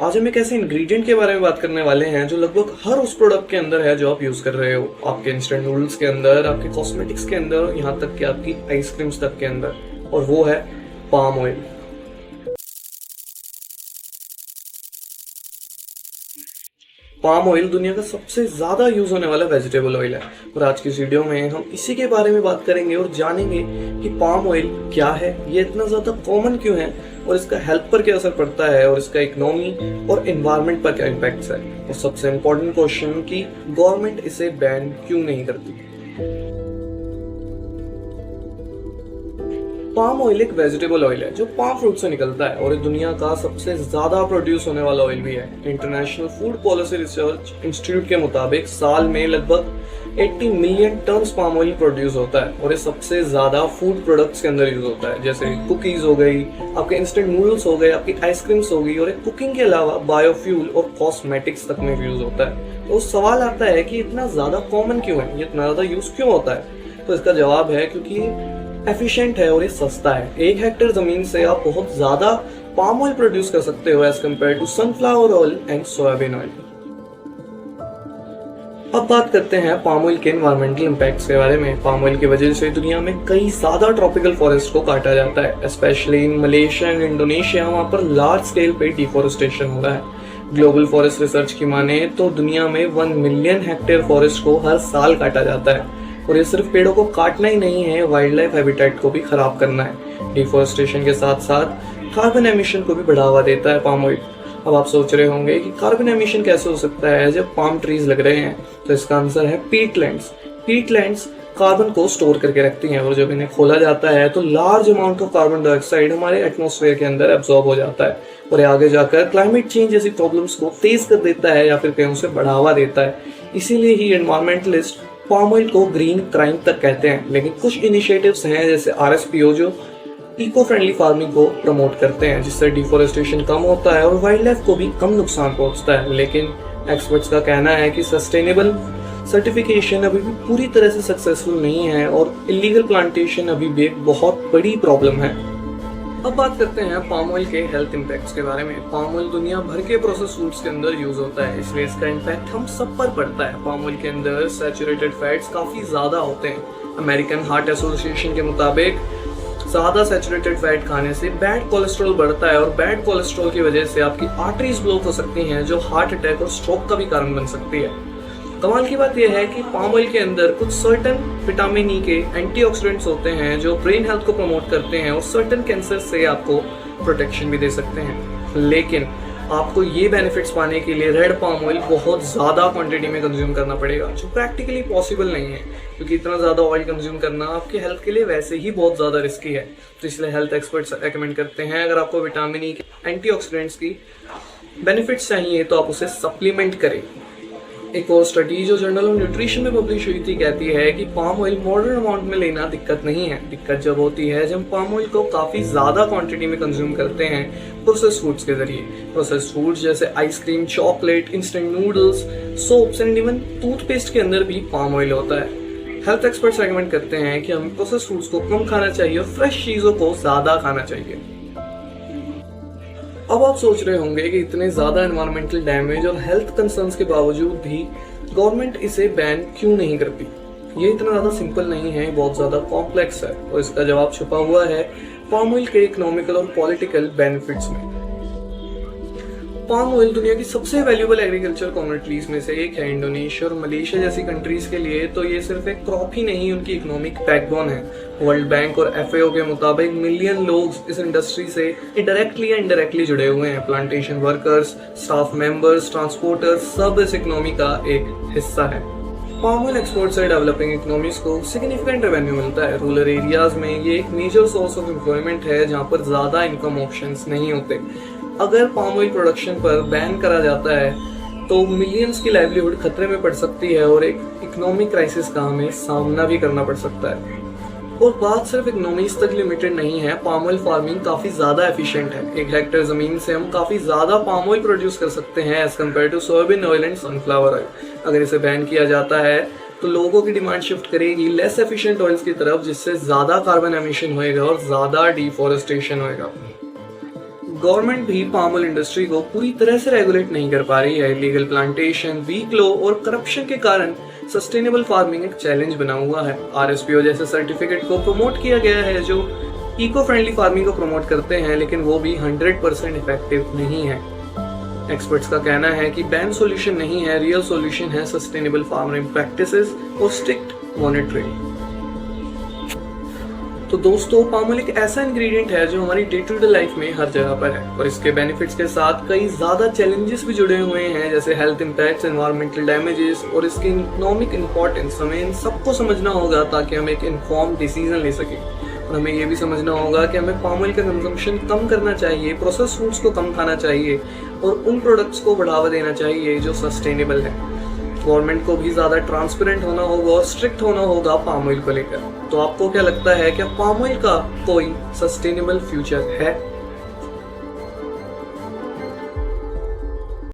आज हम एक ऐसे इंग्रेडिएंट के बारे में बात करने वाले हैं जो लगभग हर उस प्रोडक्ट के अंदर है जो आप यूज कर रहे हो। आपके इंस्टेंट नूडल्स के अंदर, आपके कॉस्मेटिक्स के अंदर, यहाँ तक कि आपकी आइसक्रीम्स तक के अंदर, और वो है पाम ऑयल। पाम ऑयल दुनिया का सबसे ज्यादा यूज होने वाला वेजिटेबल ऑयल है और आज की इस वीडियो में हम इसी के बारे में बात करेंगे और जानेंगे कि पाम ऑयल क्या है, ये इतना ज्यादा कॉमन क्यों है और इसका हेल्थ पर क्या असर पड़ता है और इसका इकोनॉमी और एनवायरनमेंट पर क्या इम्पैक्ट्स है, और सबसे इम्पोर्टेंट क्वेश्चन कि गवर्नमेंट इसे बैन क्यों नहीं करती। पाम ऑयल एक वेजिटेबल ऑयल है जो पाम फ्रूट से निकलता है और ये दुनिया का सबसे ज्यादा प्रोड्यूस होने वाला ऑयल भी है। International Food Policy Research Institute के मुताबिक साल में लगभग 80 million ton palm oil produce होता है और ये सबसे ज्यादा फूड प्रोडक्ट्स के अंदर यूज होता है, जैसे कुकीज हो गई, आपके इंस्टेंट नूडल्स हो गए, आपकी आइसक्रीम्स हो गई, और कुकिंग के अलावा बायोफ्यूल और कॉस्मेटिक्स तक में यूज होता है। तो सवाल आता है कि इतना ज्यादा कॉमन क्यों है, ये इतना ज्यादा यूज क्यों होता है। तो इसका जवाब है क्योंकि एफिशिएंट है और ये सस्ता है। 1 हेक्टेयर जमीन से आप बहुत ज्यादा पाम ऑयल प्रोड्यूस कर सकते हो as compare to sunflower oil and soybean oil. अब बात करते हैं पाम ऑयल के एनवायरमेंटल इम्पैक्ट्स के बारे में। पाम ऑयल की वजह से दुनिया में कई ज्यादा ट्रॉपिकल फॉरेस्ट को काटा जाता है, specially in Malaysia and Indonesia. वहां पर लार्ज स्केल पे डिफोरेस्टेशन हो रहा है। ग्लोबल फॉरेस्ट रिसर्च की माने तो दुनिया में 1 मिलियन हेक्टेयर फॉरेस्ट को हर साल काटा जाता है और ये सिर्फ पेड़ों को काटना ही नहीं है, वाइल्ड लाइफ हैबिटेट को भी खराब करना है। डिफोरेस्टेशन के साथ साथ कार्बन एमिशन को भी बढ़ावा देता है पाम ऑयल। अब आप सोच रहे होंगे कि कार्बन एमिशन कैसे हो सकता है जब पाम ट्रीज लग रहे हैं, तो इसका आंसर है पीटलैंड्स। पीटलैंड्स कार्बन को स्टोर करके रखती हैं और जब इन्हें खोला जाता है तो large amount of carbon dioxide हमारे एटमॉस्फेयर के अंदर एब्जॉर्ब हो जाता है और ये आगे जाकर क्लाइमेट चेंज जैसी प्रॉब्लम्स को तेज कर देता है या फिर कहीं उसे बढ़ावा देता है। इसीलिए ही एनवायरमेंटलिस्ट पाम ऑयल को ग्रीन क्राइम तक कहते हैं। लेकिन कुछ इनिशिएटिव्स हैं जैसे RSPO जो इको फ्रेंडली फार्मिंग को प्रमोट करते हैं, जिससे डिफोरेस्टेशन कम होता है और वाइल्ड लाइफ को भी कम नुकसान पहुंचता है। लेकिन एक्सपर्ट्स का कहना है कि सस्टेनेबल सर्टिफिकेशन अभी भी पूरी तरह से सक्सेसफुल नहीं है और इलीगल प्लांटेशन अभी भी एक बहुत बड़ी प्रॉब्लम है। अब बात करते हैं पाम ऑयल के हेल्थ इम्पैक्ट्स के बारे में। पाम ऑयल दुनिया भर के प्रोसेस फूड्स के अंदर यूज होता है, इसलिए इसका इम्पैक्ट हम सब पर पड़ता है। पाम ऑयल के अंदर सैचुरेटेड फैट्स काफी ज्यादा होते हैं। अमेरिकन हार्ट एसोसिएशन के मुताबिक ज्यादा सैचुरेटेड फैट खाने से बैड कोलेस्ट्रॉल बढ़ता है और बैड कोलेस्ट्रॉल की वजह से आपकी आर्टरीज ब्लॉक हो सकती हैं जो हार्ट अटैक और स्ट्रोक का भी कारण बन सकती है। कमाल की बात यह है कि पाम ऑयल के अंदर कुछ सर्टेन विटामिन ई के एंटीऑक्सीडेंट्स होते हैं जो ब्रेन हेल्थ को प्रमोट करते हैं और सर्टेन कैंसर से आपको प्रोटेक्शन भी दे सकते हैं। लेकिन आपको ये बेनिफिट्स पाने के लिए रेड पाम ऑयल बहुत ज़्यादा क्वांटिटी में कंज्यूम करना पड़ेगा, जो प्रैक्टिकली पॉसिबल नहीं है क्योंकि इतना ज़्यादा ऑयल कंज्यूम करना आपके हेल्थ के लिए वैसे ही बहुत ज़्यादा रिस्की है। तो इसलिए हेल्थ एक्सपर्ट्स रेकमेंड करते हैं अगर आपको विटामिन ई के एंटीऑक्सीडेंट्स की बेनिफिट्स चाहिए तो आप उसे सप्लीमेंट करें। एक और स्टडी जो जर्नल ऑफ न्यूट्रिशन में पब्लिश हुई थी कहती है कि पाम ऑयल मॉडरेट अमाउंट में लेना दिक्कत नहीं है। दिक्कत जब होती है जब पाम ऑयल को काफ़ी ज़्यादा क्वांटिटी में कंज्यूम करते हैं प्रोसेस फूड्स के जरिए। प्रोसेस फूड्स जैसे ice cream, chocolate, instant noodles, soaps and even toothpaste के अंदर भी पाम ऑयल होता है। हेल्थ एक्सपर्ट्स रेकमेंड करते हैं कि हमें प्रोसेस फूड्स को कम खाना चाहिए और फ्रेश चीज़ों को ज़्यादा खाना चाहिए। अब आप सोच रहे होंगे कि इतने ज़्यादा एनवायरमेंटल डैमेज और हेल्थ कंसर्न्स के बावजूद भी गवर्नमेंट इसे बैन क्यों नहीं करती। ये इतना ज़्यादा सिंपल नहीं है, बहुत ज़्यादा कॉम्प्लेक्स है और इसका जवाब छुपा हुआ है पाम ऑयल के इकोनॉमिकल और पॉलिटिकल बेनिफिट्स में। पाम ऑयल दुनिया की सबसे वैल्यूएबल एग्रीकल्चर कम्युनिटीज में से एक है। इंडोनेशिया और मलेशिया जैसी कंट्रीज के लिए तो ये सिर्फ एक क्रॉप ही नहीं, उनकी इकोनॉमिक बैकबोन है। वर्ल्ड बैंक और FAO के मुताबिक मिलियन लोग इस इंडस्ट्री से डायरेक्टली या इनडायरेक्टली जुड़े हुए हैं। Plantation workers, staff members, transporters सब इस इकोनॉमी का एक हिस्सा है। पाम ऑयल एक्सपोर्ट से डेवलपिंग इकोनॉमीज को सिग्निफिकेंट रेवेन्यू मिलता है। रूरल एरियाज में ये एक मेजर सोर्स ऑफ एम्प्लॉयमेंट है जहाँ पर ज़्यादा इनकम ऑप्शंस नहीं होते। अगर पाम ऑयल प्रोडक्शन पर बैन करा जाता है तो मिलियंस की लाइवलीहुड खतरे में पड़ सकती है और एक इकोनॉमिक क्राइसिस का हमें सामना भी करना पड़ सकता है। और बात सिर्फ इकोनॉमीज तक लिमिटेड नहीं है, पाम ऑयल फार्मिंग काफ़ी ज़्यादा एफिशिएंट है। 1 हेक्टेयर ज़मीन से हम काफ़ी ज़्यादा पाम ऑयल प्रोड्यूस कर सकते हैं as compare to soybean oil and sunflower oil. अगर इसे बैन किया जाता है तो लोगों की डिमांड शिफ्ट करेगी लेस एफिशिएंट ऑयल्स की तरफ, जिससे ज़्यादा कार्बन एमिशन होएगा और ज़्यादा डिफॉरेस्टेशन होएगा। गवर्नमेंट भी पाम ऑयल इंडस्ट्री को पूरी तरह से रेगुलेट नहीं कर पा रही है। इलीगल प्लांटेशन, वीक लॉ और करप्शन के कारण सस्टेनेबल फार्मिंग एक चैलेंज बना हुआ है। आरएसपीओ जैसे सर्टिफिकेट को प्रमोट किया गया है जो इको फ्रेंडली फार्मिंग को प्रमोट करते हैं, लेकिन वो भी 100% इफेक्टिव नहीं है। एक्सपर्ट्स का कहना है कि बैन सॉल्यूशन नहीं है, रियल सॉल्यूशन है सस्टेनेबल फार्मिंग प्रैक्टिसेस और स्ट्रिक्ट मॉनिटरिंग। तो दोस्तों, पाम ऑयल एक ऐसा इंग्रेडिएंट है जो हमारी डे टू डे लाइफ में हर जगह पर है और इसके बेनिफिट्स के साथ कई ज्यादा चैलेंजेस भी जुड़े हुए हैं, जैसे हेल्थ इंपैक्ट्स, एनवायरमेंटल डैमेजेस और इसकी इकोनॉमिक इंपॉर्टेंस। हमें इन सबको समझना होगा ताकि हम एक इन्फॉर्म्ड डिसीजन ले सकें। और हमें ये भी समझना होगा कि हमें पाम ऑयल का कंजम्पशन कम करना चाहिए, प्रोसेस फूड्स को कम खाना चाहिए और उन प्रोडक्ट्स को बढ़ावा देना चाहिए जो सस्टेनेबल है। गवर्नमेंट को भी ज्यादा ट्रांसपेरेंट होना होगा और स्ट्रिक्ट होना होगा पाम ऑयल को लेकर। तो आपको क्या लगता है, क्या पाम ऑयल का कोई सस्टेनेबल फ्यूचर है?